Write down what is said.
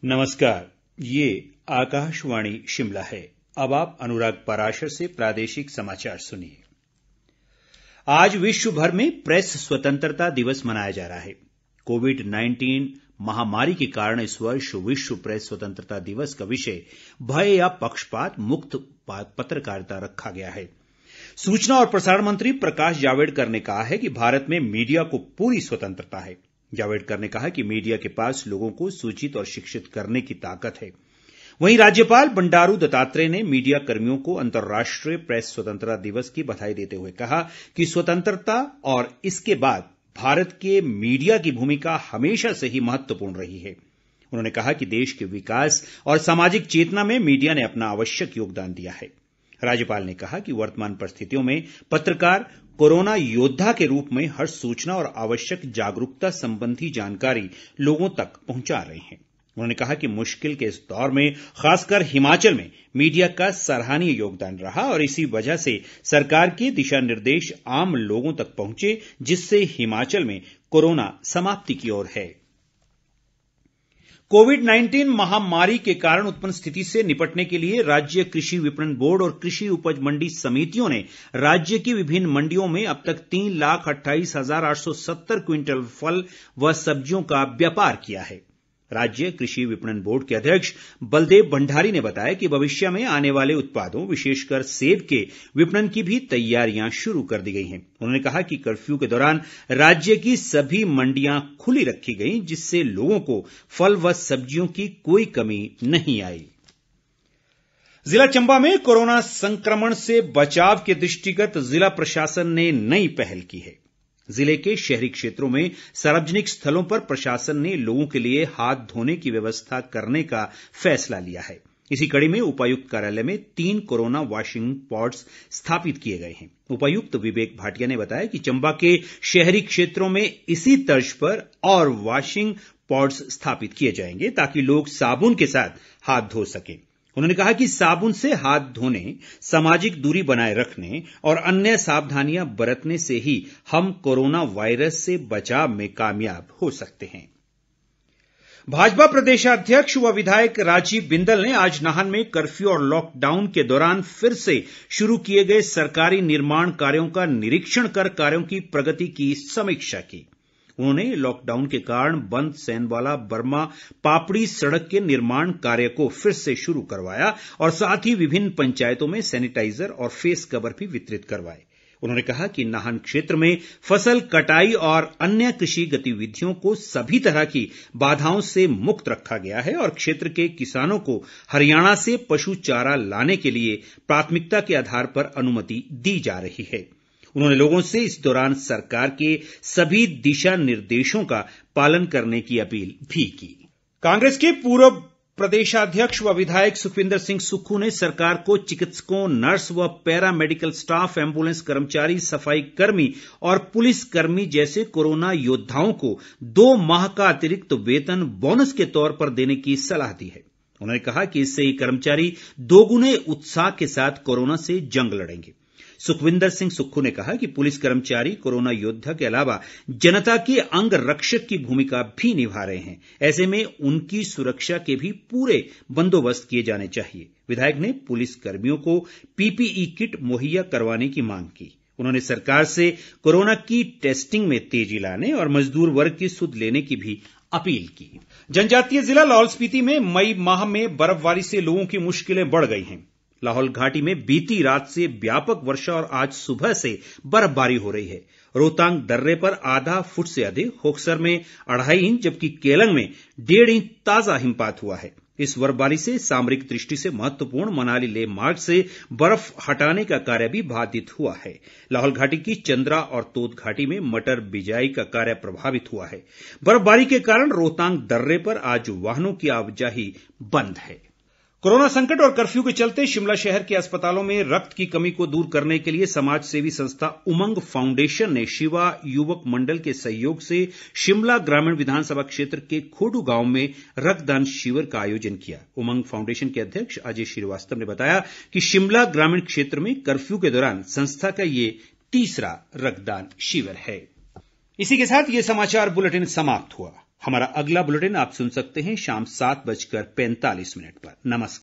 नमस्कार, ये आकाशवाणी शिमला है। अब आप अनुराग पराशर से प्रादेशिक समाचार सुनिए। आज विश्व भर में प्रेस स्वतंत्रता दिवस मनाया जा रहा है। कोविड-19 महामारी के कारण इस वर्ष विश्व प्रेस स्वतंत्रता दिवस का विषय भय या पक्षपात मुक्त पत्रकारिता रखा गया है। सूचना और प्रसारण मंत्री प्रकाश जावड़ेकर ने कहा है कि भारत में मीडिया को पूरी स्वतंत्रता है। जावड़ेकर ने कहा कि मीडिया के पास लोगों को सूचित और शिक्षित करने की ताकत है। वहीं राज्यपाल बंडारू दत्तात्रेय ने मीडिया कर्मियों को अंतर्राष्ट्रीय प्रेस स्वतंत्रता दिवस की बधाई देते हुए कहा कि स्वतंत्रता और इसके बाद भारत के मीडिया की भूमिका हमेशा से ही महत्वपूर्ण रही है। उन्होंने कहा कि देश के विकास और सामाजिक चेतना में मीडिया ने अपना आवश्यक योगदान दिया है। राज्यपाल ने कहा कि वर्तमान परिस्थितियों में पत्रकार कोरोना योद्धा के रूप में हर सूचना और आवश्यक जागरूकता संबंधी जानकारी लोगों तक पहुंचा रहे हैं। उन्होंने कहा कि मुश्किल के इस दौर में खासकर हिमाचल में मीडिया का सराहनीय योगदान रहा और इसी वजह से सरकार के दिशा निर्देश आम लोगों तक पहुंचे, जिससे हिमाचल में कोरोना समाप्ति की ओर है। कोविड-19 महामारी के कारण उत्पन्न स्थिति से निपटने के लिए राज्य कृषि विपणन बोर्ड और कृषि उपज मंडी समितियों ने राज्य की विभिन्न मंडियों में अब तक 3,28,870 क्विंटल फल व सब्जियों का व्यापार किया है। राज्य कृषि विपणन बोर्ड के अध्यक्ष बलदेव भंडारी ने बताया कि भविष्य में आने वाले उत्पादों विशेषकर सेब के विपणन की भी तैयारियां शुरू कर दी गई हैं। उन्होंने कहा कि कर्फ्यू के दौरान राज्य की सभी मंडियां खुली रखी गईं, जिससे लोगों को फल व सब्जियों की कोई कमी नहीं आई। जिला चंबा में कोरोना संक्रमण से बचाव के दृष्टिगत जिला प्रशासन ने नई पहल की है। जिले के शहरी क्षेत्रों में सार्वजनिक स्थलों पर प्रशासन ने लोगों के लिए हाथ धोने की व्यवस्था करने का फैसला लिया है। इसी कड़ी में उपायुक्त कार्यालय में 3 कोरोना वॉशिंग पॉड्स स्थापित किए गए हैं। उपायुक्त विवेक भाटिया ने बताया कि चंबा के शहरी क्षेत्रों में इसी तर्ज पर और वॉशिंग पॉड्स स्थापित किए जाएंगे ताकि लोग साबुन के साथ हाथ धो सकें। उन्होंने कहा कि साबुन से हाथ धोने, सामाजिक दूरी बनाए रखने और अन्य सावधानियां बरतने से ही हम कोरोना वायरस से बचाव में कामयाब हो सकते हैं। भाजपा प्रदेशाध्यक्ष व विधायक राजीव बिंदल ने आज नाहन में कर्फ्यू और लॉकडाउन के दौरान फिर से शुरू किए गए सरकारी निर्माण कार्यों का निरीक्षण कर कार्यों की प्रगति की समीक्षा की। उन्होंने लॉकडाउन के कारण बंद सैनवाला बर्मा पापड़ी सड़क के निर्माण कार्य को फिर से शुरू करवाया और साथ ही विभिन्न पंचायतों में सैनिटाइजर और फेस कवर भी वितरित करवाए। उन्होंने कहा कि नाहन क्षेत्र में फसल कटाई और अन्य कृषि गतिविधियों को सभी तरह की बाधाओं से मुक्त रखा गया है और क्षेत्र के किसानों को हरियाणा से पशु चारा लाने के लिए प्राथमिकता के आधार पर अनुमति दी जा रही है। उन्होंने लोगों से इस दौरान सरकार के सभी दिशा निर्देशों का पालन करने की अपील भी की। कांग्रेस के पूर्व प्रदेशाध्यक्ष व विधायक सुखविंदर सिंह सुक्खू ने सरकार को चिकित्सकों, नर्स व पैरा मेडिकल स्टाफ, एम्बुलेंस कर्मचारी, सफाई कर्मी और पुलिस कर्मी जैसे कोरोना योद्धाओं को 2 माह का अतिरिक्त वेतन बोनस के तौर पर देने की सलाह दी है। उन्होंने कहा कि इससे ये कर्मचारी दोगुने उत्साह के साथ कोरोना से जंग लड़ेंगे। सुखविंदर सिंह सुक्खू ने कहा कि पुलिस कर्मचारी कोरोना योद्धा के अलावा जनता के अंग रक्षक की भूमिका भी निभा रहे हैं। ऐसे में उनकी सुरक्षा के भी पूरे बंदोबस्त किए जाने चाहिए। विधायक ने पुलिस कर्मियों को पीपीई किट मुहैया करवाने की मांग की। उन्होंने सरकार से कोरोना की टेस्टिंग में तेजी लाने और मजदूर वर्ग की सुध लेने की भी अपील की। जनजातीय जिला लाहौल स्पीति में मई माह में बर्फबारी से लोगों की मुश्किलें बढ़ गई हैं। लाहौल घाटी में बीती रात से व्यापक वर्षा और आज सुबह से बर्फबारी हो रही है। रोहतांग दर्रे पर आधा फुट से अधिक, होक्सर में 2.5 इंच जबकि केलंग में 1.5 इंच ताजा हिमपात हुआ है। इस बर्फबारी से सामरिक दृष्टि से महत्वपूर्ण मनाली लेह मार्ग से बर्फ हटाने का कार्य भी बाधित हुआ है। लाहौल घाटी की चंद्रा और तोद घाटी में मटर बिजाई का कार्य प्रभावित हुआ है। बर्फबारी के कारण रोहतांग दर्रे पर आज वाहनों की आवाजाही बंद है। कोरोना संकट और कर्फ्यू के चलते शिमला शहर के अस्पतालों में रक्त की कमी को दूर करने के लिए समाज सेवी संस्था उमंग फाउंडेशन ने शिवा युवक मंडल के सहयोग से शिमला ग्रामीण विधानसभा क्षेत्र के खोडू गांव में रक्तदान शिविर का आयोजन किया। उमंग फाउंडेशन के अध्यक्ष अजय श्रीवास्तव ने बताया कि शिमला ग्रामीण क्षेत्र में कर्फ्यू के दौरान संस्था का ये 3रा रक्तदान शिविर है। इसी के साथ ये समाचार बुलेटिन समाप्त हुआ। हमारा अगला बुलेटिन आप सुन सकते हैं शाम 7:45 पर। नमस्कार।